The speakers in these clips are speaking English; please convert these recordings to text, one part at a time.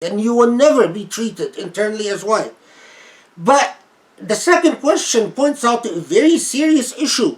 and you will never be treated internally as white. But the second question points out a very serious issue,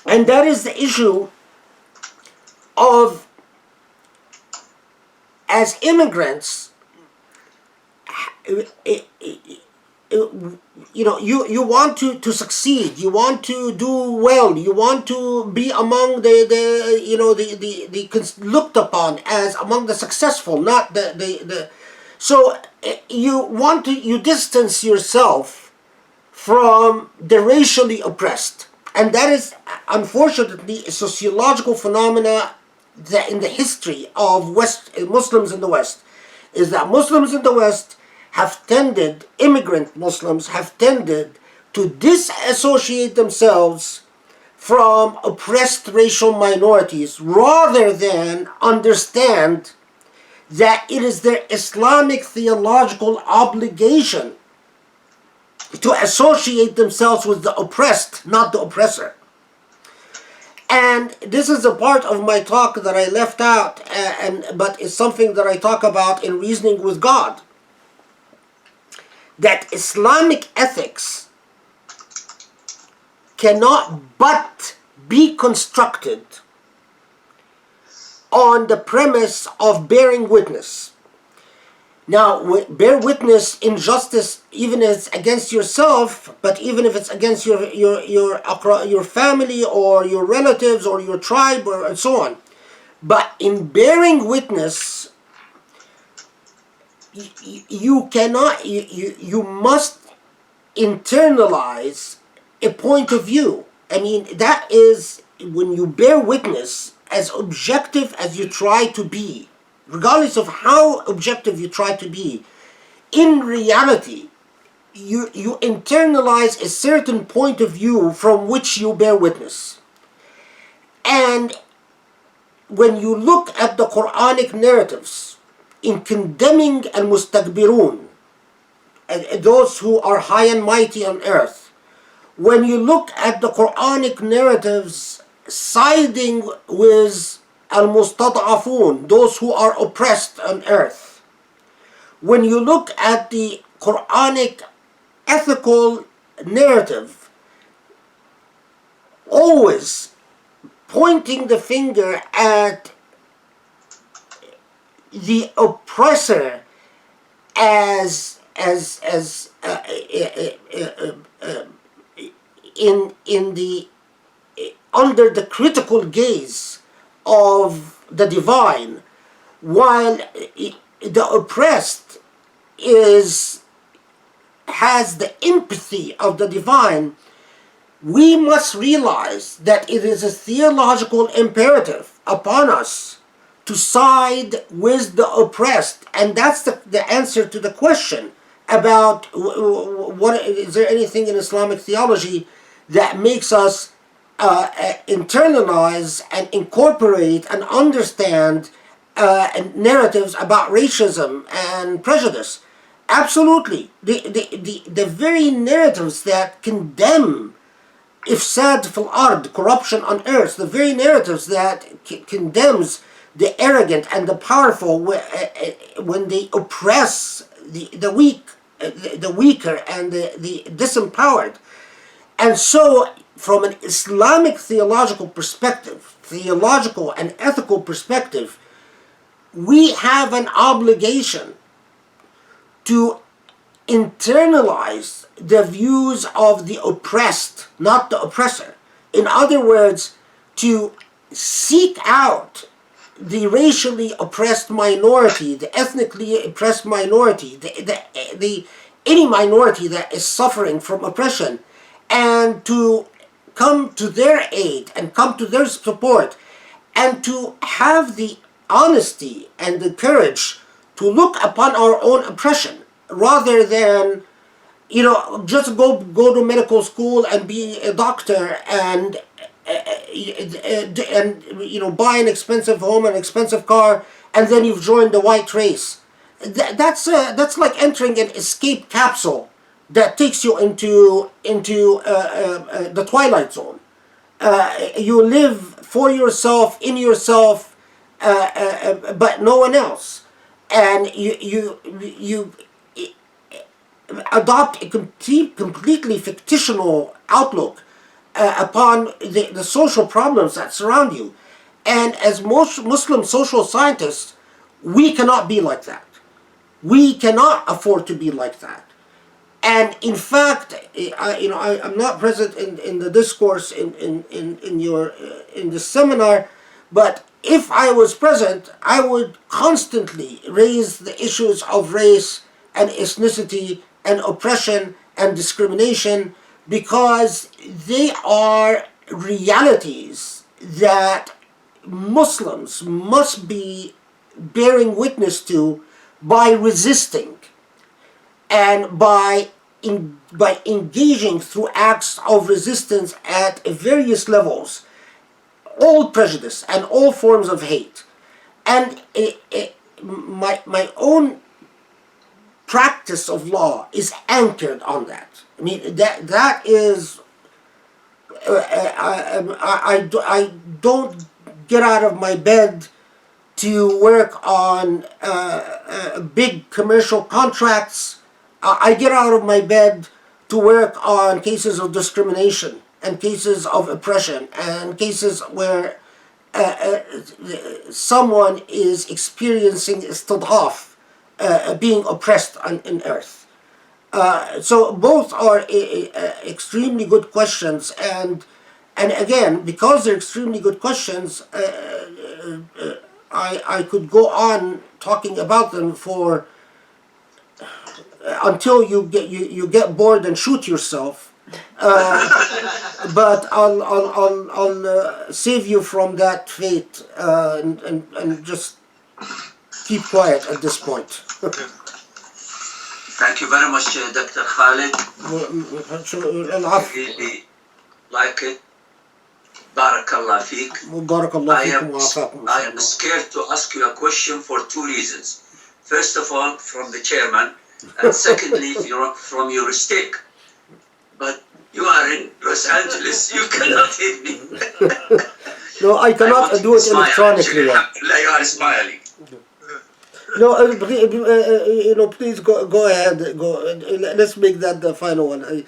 and that is the issue of, as immigrants, you want to succeed, you want to do well, you want to be among the looked upon as among the successful, not the so you distance yourself from the racially oppressed. And that is unfortunately a sociological phenomena that in the history of Muslims in the West, is that Muslims in the West have tended, immigrant Muslims have tended to disassociate themselves from oppressed racial minorities rather than understand that it is their Islamic theological obligation to associate themselves with the oppressed, not the oppressor. And this is a part of my talk that I left out, but it's something that I talk about in Reasoning with God. That Islamic ethics cannot but be constructed on the premise of bearing witness. Now, bear witness in justice, even if it's against yourself, but even if it's against your family or your relatives or your tribe and so on. But in bearing witness, you cannot, you must internalize a point of view. I mean, that is when you bear witness, as objective as you try to be, regardless of how objective you try to be, in reality, you internalize a certain point of view from which you bear witness. And when you look at the Quranic narratives in condemning al-mustakbirun, those who are high and mighty on earth, when you look at the Quranic narratives siding with al-mustad'afun, those who are oppressed on earth, when you look at the Quranic ethical narrative always pointing the finger at the oppressor as in the under the critical gaze of the divine, while the oppressed has the empathy of the divine, we must realize that it is a theological imperative upon us to side with the oppressed. And that's the answer to the question about what is there anything in Islamic theology that makes us internalize and incorporate and understand narratives about racism and prejudice. Absolutely. The very narratives that condemn ifsad fil ard, corruption on earth, the very narratives that condemns the arrogant and the powerful when they oppress the weak, the weaker and the disempowered. And so, from an Islamic theological perspective, theological and ethical perspective, we have an obligation to internalize the views of the oppressed, not the oppressor. In other words, to seek out the racially oppressed minority, the ethnically oppressed minority, any minority that is suffering from oppression, and to come to their aid and come to their support, and to have the honesty and the courage to look upon our own oppression rather than just go to medical school and be a doctor and buy an expensive home and expensive car, and then you've joined the white race. That's like entering an escape capsule that takes you into the Twilight Zone. You live for yourself, in yourself, but no one else. And you adopt a completely fictional outlook upon the social problems that surround you. And as most Muslim social scientists, we cannot be like that. We cannot afford to be like that. And in fact, I'm not present in the discourse in the seminar, but if I was present, I would constantly raise the issues of race and ethnicity and oppression and discrimination, because they are realities that Muslims must be bearing witness to by resisting and by engaging through acts of resistance at various levels, all prejudice and all forms of hate. And my own practice of law is anchored on that. I mean, that is, I don't get out of my bed to work on big commercial contracts. I get out of my bed to work on cases of discrimination and cases of oppression and cases where someone is experiencing istidhaf, being oppressed in earth. So both are extremely good questions, and again, because they're extremely good questions, I could go on talking about them for until you get bored and shoot yourself. But I'll save you from that fate, and just keep quiet at this point. Thank you very much, Dr. Khaled. Really like it. Barakallah feek. I am scared to ask you a question for two reasons. First of all, from the chairman, and secondly, from your stake. But you are in Los Angeles, you cannot hit me. No, I cannot do it electronically. You are smiling. No, please go ahead. Let's make that the final one.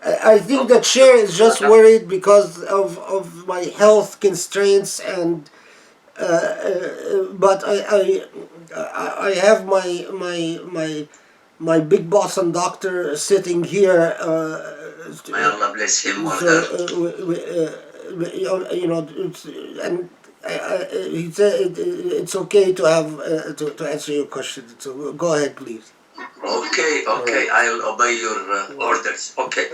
I think that Cher is just worried because of my health constraints, and but I have my big boss and doctor sitting here. May Allah bless him. And he said it's okay to have to answer your question. So go ahead, please. Okay, I'll obey your orders. Okay,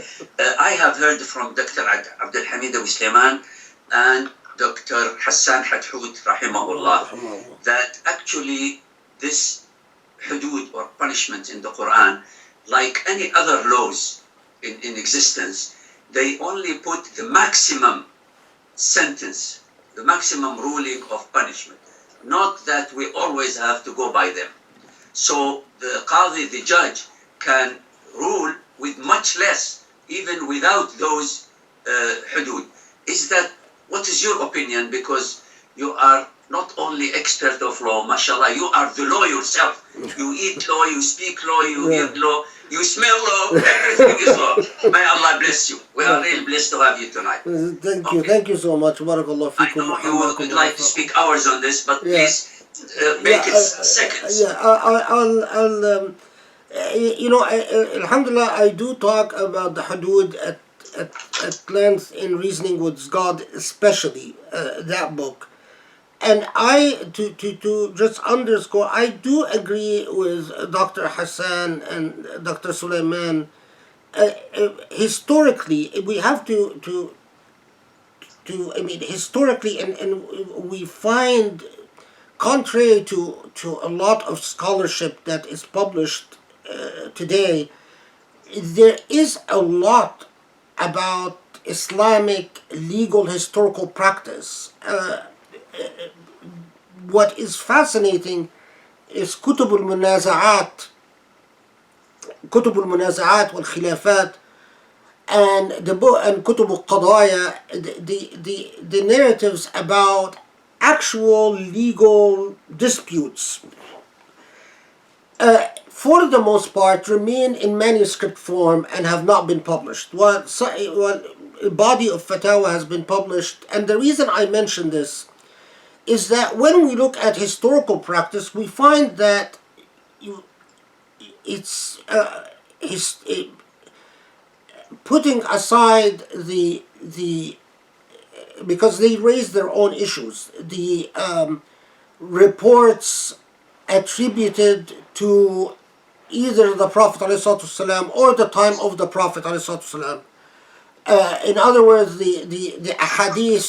I have heard from Dr. Abdul Hamid Abu Sulaiman and Dr. Hassan Hadhoud, rahimahullah, that actually this hudud or punishment in the Quran, like any other laws in existence, they only put the maximum sentence, the maximum ruling of punishment, not that we always have to go by them. So the Qadi, the judge, can rule with much less, even without those hudud. What is your opinion? Because you are not only expert of law, mashallah, you are the law yourself. You eat law, you speak law, you hear law, you smell law, everything is law. May Allah bless you. We are really blessed to have you tonight. Thank you so much. Barakallah I know you would like to speak hours on this, but please make it seconds. I'll alhamdulillah, I do talk about the hudud at length in Reasoning with God, especially that book. And to just underscore, I do agree with Dr. Hassan and Dr. Sulaiman. Historically, we have to historically, and we find, contrary to a lot of scholarship that is published today, there is a lot about Islamic legal historical practice. What is fascinating is كتب المنازعات والخلافات and the book and كتب القضايا, the narratives about actual legal disputes, for the most part, remain in manuscript form and have not been published. A body of fatwa has been published, and the reason I mention this is that when we look at historical practice, we find that it's putting aside the because they raise their own issues, the reports attributed to either the Prophet ﷺ or the time of the Prophet ﷺ. In other words, the ahadith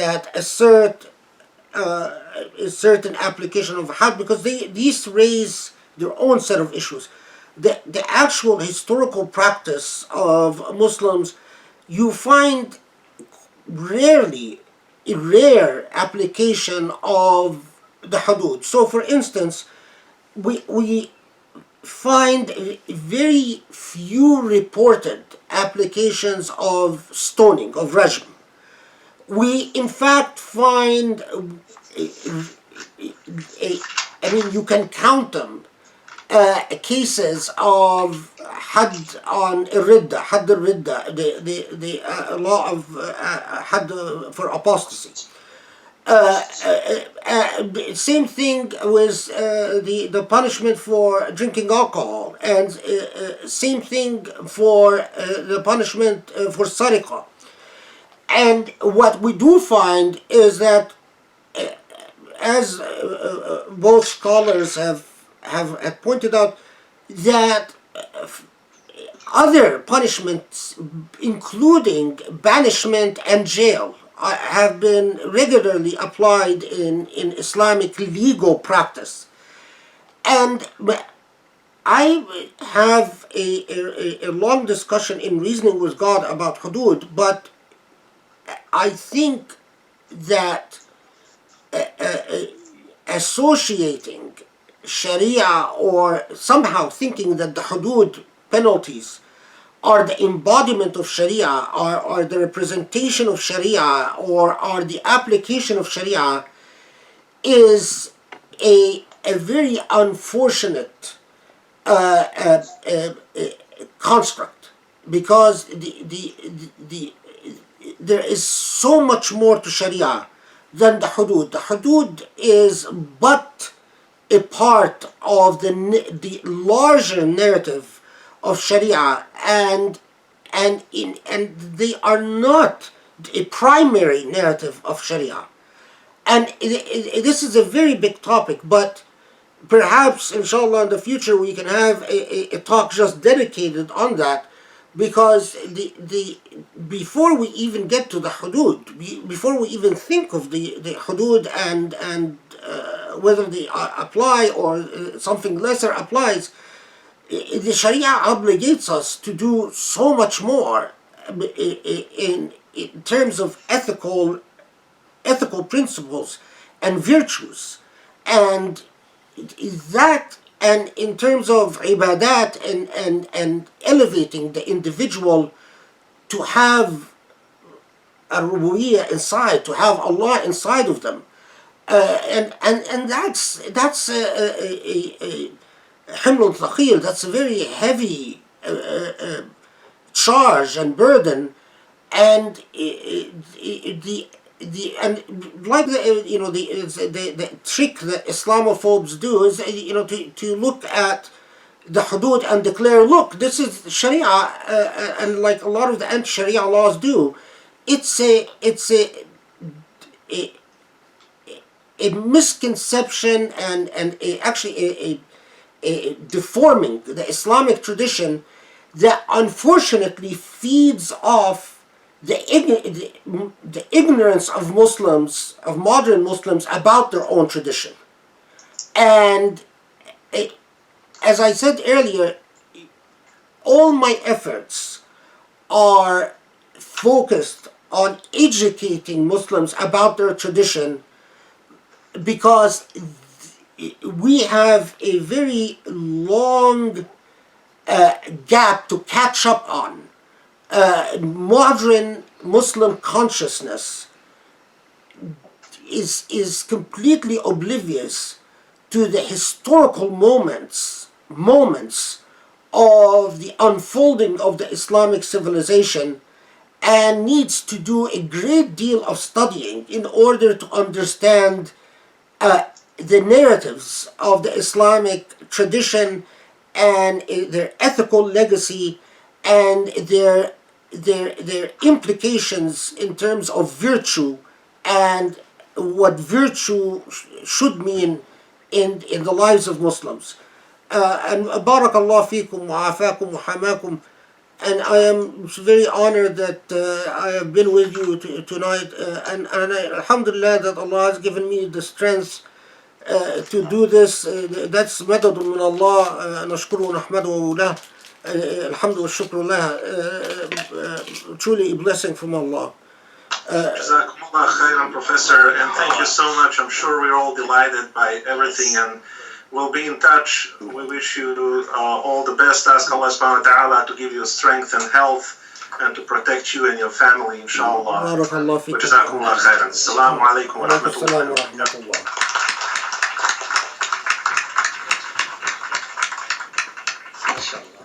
that assert a certain application of had, because these raise their own set of issues. The actual historical practice of Muslims, you find a rare application of the hudud. So for instance, we find very few reported applications of stoning, of rajm. We in fact find, you can count them, cases of had on ridda, had ridda, the law of had for apostasy. Same thing with the punishment for drinking alcohol, and same thing for the punishment for sariqa. And what we do find is that, as both scholars have pointed out, that other punishments, including banishment and jail, have been regularly applied in Islamic legal practice. And I have a long discussion in Reasoning with God about hudud, but I think that associating Sharia, or somehow thinking that the hudud penalties are the embodiment of Sharia, or the representation of Sharia, or are the application of Sharia, is a very unfortunate construct, because there is so much more to Sharia than the hudud. The hudud is but a part of the larger narrative of Sharia, and they are not a primary narrative of Sharia. And this is a very big topic, but perhaps, inshallah, in the future we can have a talk just dedicated on that, because before we even get to the hudud, before we even think of the hudud and whether they apply or something lesser applies, the Sharia obligates us to do so much more in terms of ethical principles and virtues, and that, and in terms of ibadat and elevating the individual to have a rububiyyah inside, to have Allah inside of them, and that's a himlun thaqil, that's a very heavy charge and burden, and and like the trick that Islamophobes do is to look at the hudud and declare, look, this is Sharia, and like a lot of the anti-Sharia laws do, it's a misconception and actually a deforming the Islamic tradition that unfortunately feeds off the ignorance of Muslims, of modern Muslims, about their own tradition. And as I said earlier, all my efforts are focused on educating Muslims about their tradition, because we have a very long gap to catch up on. Modern Muslim consciousness is completely oblivious to the historical moments of the unfolding of the Islamic civilization, and needs to do a great deal of studying in order to understand the narratives of the Islamic tradition and their ethical legacy and their implications in terms of virtue and what virtue should mean in the lives of Muslims. And barakallah fikum wa afakum wa hamakum. And I am very honored that I have been with you tonight, and alhamdulillah that Allah has given me the strength to do this. That's madad min Allah, nashkuru wa nahmadu lah, alhamdu wa shukru lah, truly a blessing from Allah. Jazakumullah khairan, Professor, and thank you so much. I'm sure we're all delighted by everything, and we'll be in touch. We wish you all the best. Ask Allah subhanahu wa ta'ala to give you strength and health and to protect you and your family, inshallah. Jazakumullah khairan. Assalamu alaikum wa rahmatullah. MashaAllah.